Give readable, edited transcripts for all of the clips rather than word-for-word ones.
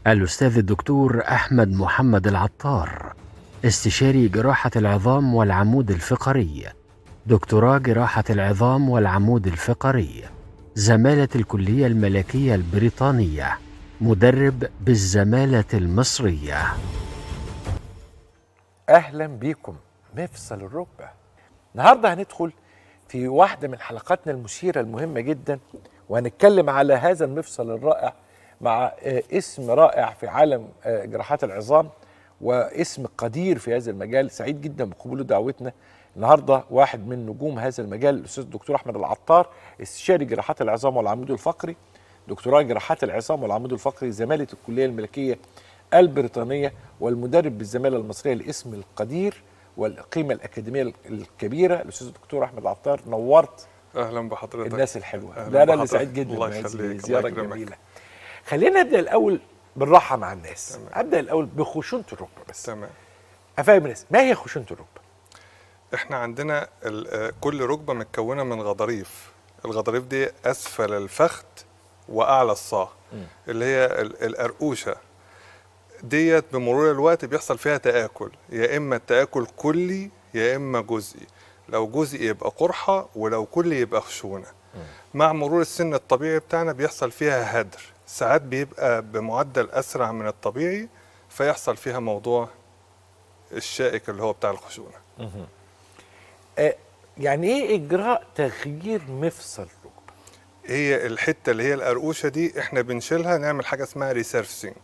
الأستاذ الدكتور أحمد محمد العطار، استشاري جراحة العظام والعمود الفقري، دكتوراه جراحة العظام والعمود الفقري، زمالة الكلية الملكية البريطانية، مدرب بالزمالة المصرية. اهلا بيكم. مفصل الركبه. النهارده هندخل في واحده من حلقاتنا المثيره المهمه جدا، وهنتكلم على هذا المفصل الرائع مع اسم رائع في عالم جراحات العظام، واسم قدير في هذا المجال. سعيد جدا بقبول دعوتنا النهارده واحد من نجوم هذا المجال، الاستاذ الدكتور احمد العطار، استشاري جراحات العظام والعمود الفقري، دكتوراه جراحات العظام والعمود الفقري، زماله الكليه الملكيه البريطانيه، والمدرب بالزماله المصريه لاسم القدير والقيمه الاكاديميه الكبيره. الاستاذ الدكتور احمد العطار، نورت. اهلا بحضرتك. الناس الحلوه. أهلاً لا انا اللي بحضرتك. سعيد جدا الله بهذه يخليك. الزياره الله يكرمك. الجميله. خلينا نبدا الاول بالراحه مع الناس. تمام. ابدا الاول بخشونه الركبه بس. تمام. افهم الناس ما هي خشونه الركبه؟ احنا عندنا كل ركبه متكونه من غضاريف. الغضاريف دي اسفل الفخذ واعلى الصاع، اللي هي القرقوشه ديت. بمرور الوقت بيحصل فيها تآكل، يا اما التآكل كلي يا اما جزئي. لو جزئي يبقى قرحه، ولو كلي يبقى خشونه. مع مرور السن الطبيعي بتاعنا بيحصل فيها هدر، ساعات بيبقى بمعدل اسرع من الطبيعي، فيحصل فيها موضوع الشائك اللي هو بتاع الخشونه. يعني ايه اجراء تغيير مفصل الركبه؟ هي الحته اللي هي القرقوشه دي احنا بنشيلها، نعمل حاجه اسمها ريسيرفسينج،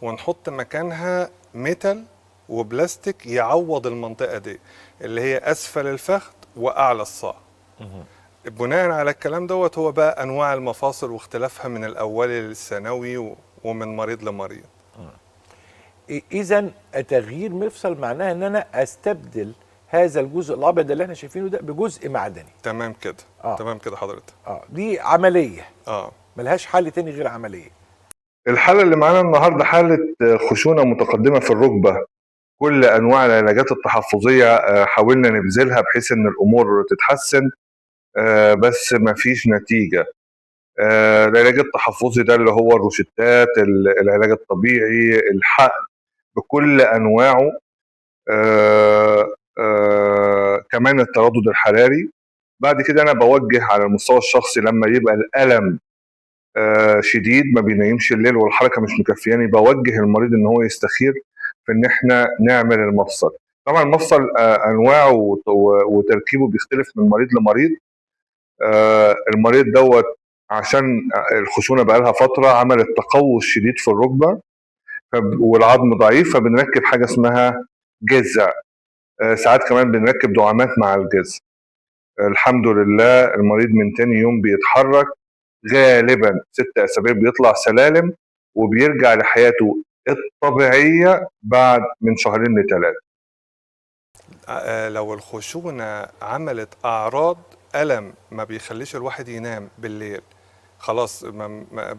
ونحط مكانها ميتال وبلاستيك يعوض المنطقه دي اللي هي اسفل الفخذ واعلى الصاع. بناء على الكلام دوت هو بقى انواع المفاصل واختلافها من الاولي للثانوي ومن مريض لمريض. اذا تغيير مفصل معناها ان انا استبدل هذا الجزء الابيض اللي احنا شايفينه ده بجزء معدني. تمام كده. تمام كده حضرتك. دي عمليه. اه ملهاش حل تاني غير عمليه. الحالة اللي معانا النهاردة حالة خشونة متقدمة في الركبة. كل أنواع العلاجات التحفظية حاولنا نبذلها بحيث إن الأمور تتحسن، بس مفيش نتيجة. العلاج التحفظي ده اللي هو الروشتات، العلاج الطبيعي، الحقن بكل أنواعه، كمان التردد الحراري. بعد كده أنا بوجه على المستوى الشخصي لما يبقى الألم شديد ما بينيمش الليل والحركه مش مكفياني، بوجه المريض ان هو يستخير في ان احنا نعمل المفصل. طبعا المفصل انواعه وتركيبه بيختلف من مريض لمريض. المريض دوت عشان الخشونه بقى لها فتره عملت تقوس شديد في الركبه والعظم ضعيف، فبنركب حاجه اسمها جذع. ساعات كمان بنركب دعامات مع الجذع. الحمد لله المريض من تاني يوم بيتحرك، غالبا 6 أسابيع بيطلع سلالم وبيرجع لحياته الطبيعية بعد من 2 ل3. لو الخشونة عملت أعراض ألم ما بيخليش الواحد ينام بالليل، خلاص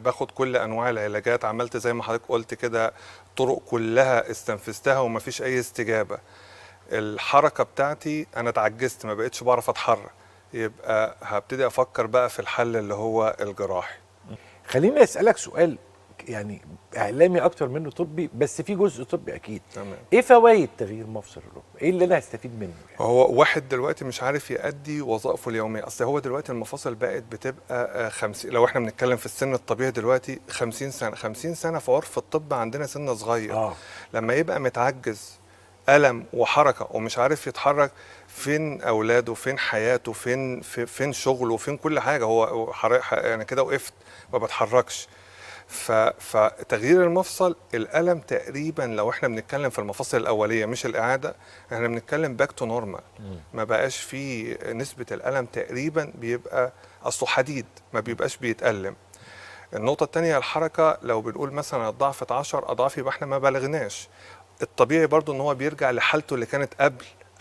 باخد كل أنواع العلاجات، عملت زي ما حضرتك قلت كده، طرق كلها استنفذتها ومفيش أي استجابة. الحركة بتاعتي أنا اتعجزت، ما بقتش بعرف أتحرك، يبقى هبتدي أفكر بقى في الحل اللي هو الجراحي. خليني أسألك سؤال يعني إعلامي أكتر منه طبي، بس في جزء طبي أكيد. تمام. إيه فوائد تغيير مفصل الركبة؟ إيه اللي أنا هستفيد منه يعني؟ هو واحد دلوقتي مش عارف يؤدي وظائفه اليومية. أصل هو دلوقتي المفاصل بقت بتبقى 50، لو احنا بنتكلم في السن الطبيعي دلوقتي 50 سنة. 50 سنة في عرف الطب عندنا سن صغير. لما يبقى متعجز، ألم وحركة ومش عارف يتحرك، فين أولاده، فين حياته، فين شغله، فين كل حاجة. هو يعني كده وقفت ما بتحركش. فتغيير المفصل، الألم تقريبا لو احنا بنتكلم في المفاصل الأولية مش الإعادة، احنا بنتكلم باك تو نورمال. ما بقاش في نسبة الألم تقريبا، بيبقى أصله حديد ما بيبقاش بيتألم. النقطة التانية الحركة، لو بنقول مثلا ضعفت 10 أضعاف يبقى احنا ما بلغناش. الطبيعي برضو ان هو بيرجع لحالته اللي كانت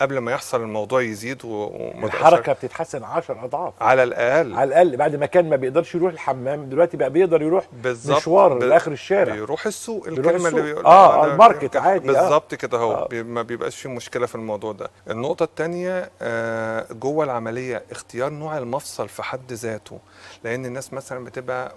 قبل ما يحصل الموضوع يزيد الحركه بتتحسن 10 اضعاف على الاقل. على الاقل بعد ما كان ما بيقدرش يروح الحمام، دلوقتي بقى بيقدر يروح مشوار لاخر الشارع، بيروح السوق. الكلمه اللي بيقول الماركت عادي بالظبط كده. هو ما بيبقاش فيه مشكله في الموضوع ده. النقطه الثانيه جوه العمليه اختيار نوع المفصل في حد ذاته، لان الناس مثلا بتبقى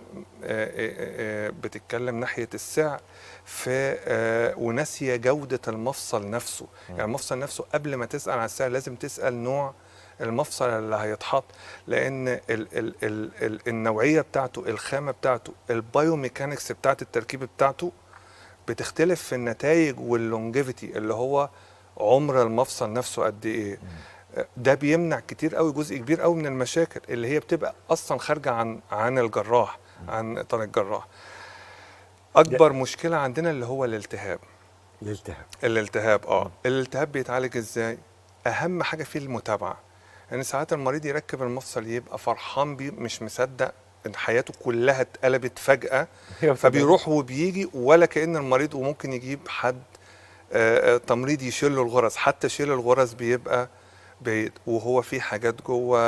بتتكلم ناحيه السعر، في وناسيه جوده المفصل نفسه. يعني المفصل نفسه قبل ما تسال عن السعر لازم تسال نوع المفصل اللي هيتحط، لان ال النوعيه بتاعته، الخامه بتاعته، البايوميكانكس بتاعت التركيب بتاعته بتختلف في النتائج واللونجيفيتي اللي هو عمر المفصل نفسه قد ايه. ده بيمنع كتير قوي، جزء كبير قوي من المشاكل اللي هي بتبقى اصلا خارجه عن الجراح، عن اطار الجراح. اكبر مشكله عندنا اللي هو الالتهاب. الالتهاب بيتعالج ازاي؟ اهم حاجه فيه المتابعه. يعني ساعات المريض يركب المفصل يبقى فرحان بيه، مش مصدق ان حياته كلها اتقلبت فجاه، فبيروح وبيجي ولا كأن المريض، وممكن يجيب حد تمريض يشيل له الغرز. حتى شيل الغرز بيبقى بعيد وهو في حاجات جوه،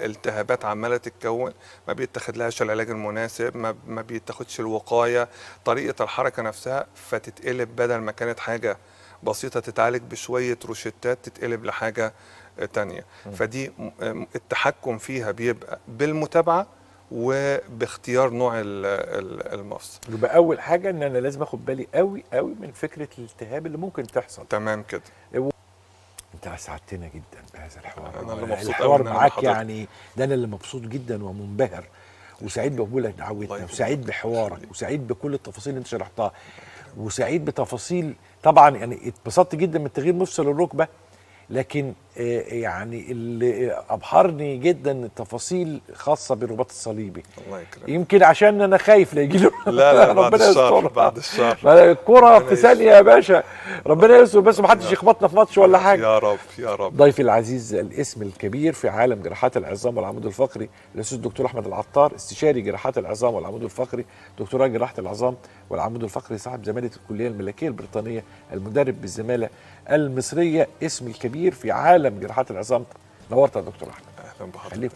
التهابات عماله تتكون، ما بيتاخدلهاش العلاج المناسب، ما بيتاخدش الوقايه، طريقه الحركه نفسها، فتتقلب بدل ما كانت حاجه بسيطه تتعالج بشويه روشتات تتقلب لحاجه تانية. فدي التحكم فيها بيبقى بالمتابعه وباختيار نوع المفصل. يبقى اول حاجه ان انا لازم اخد بالي قوي قوي من فكره الالتهاب اللي ممكن تحصل. تمام كده. انت اسعدتنا جدا بهذا الحوار. انا اللي مبسوط الحوار معاك، يعني ده انا اللي مبسوط جدا ومنبهر وسعيد بقبولك دعوتنا، وسعيد بحوارك، وسعيد بكل التفاصيل اللي انت شرحتها، وسعيد بتفاصيل طبعا. يعني اتبسطت جدا من تغيير مفصل الركبه، لكن يعني اللي ابهرني جدا التفاصيل خاصه بالرباط الصليبي. الله يكرمك. يمكن عشان انا خايف لا يجي له لا بعد الشر، بعد الشر. الكرة في ثانيه يا باشا، ربنا يستر بس ما حدش يخبطنا في ماتش ولا حاجه. يا رب يا رب. ضيفي العزيز الاسم الكبير في عالم جراحات العظام والعمود الفقري الاستاذ الدكتور احمد العطار، استشاري جراحات العظام والعمود الفقري، دكتوراه جراحه العظام والعمود الفقري، صاحب زماله الكليه الملكيه البريطانيه، المدرب بالزماله المصريه، اسم الكبير في عالم جراحات العظام. نورت يا دكتور احمد. اهلا بحضرتك. خليك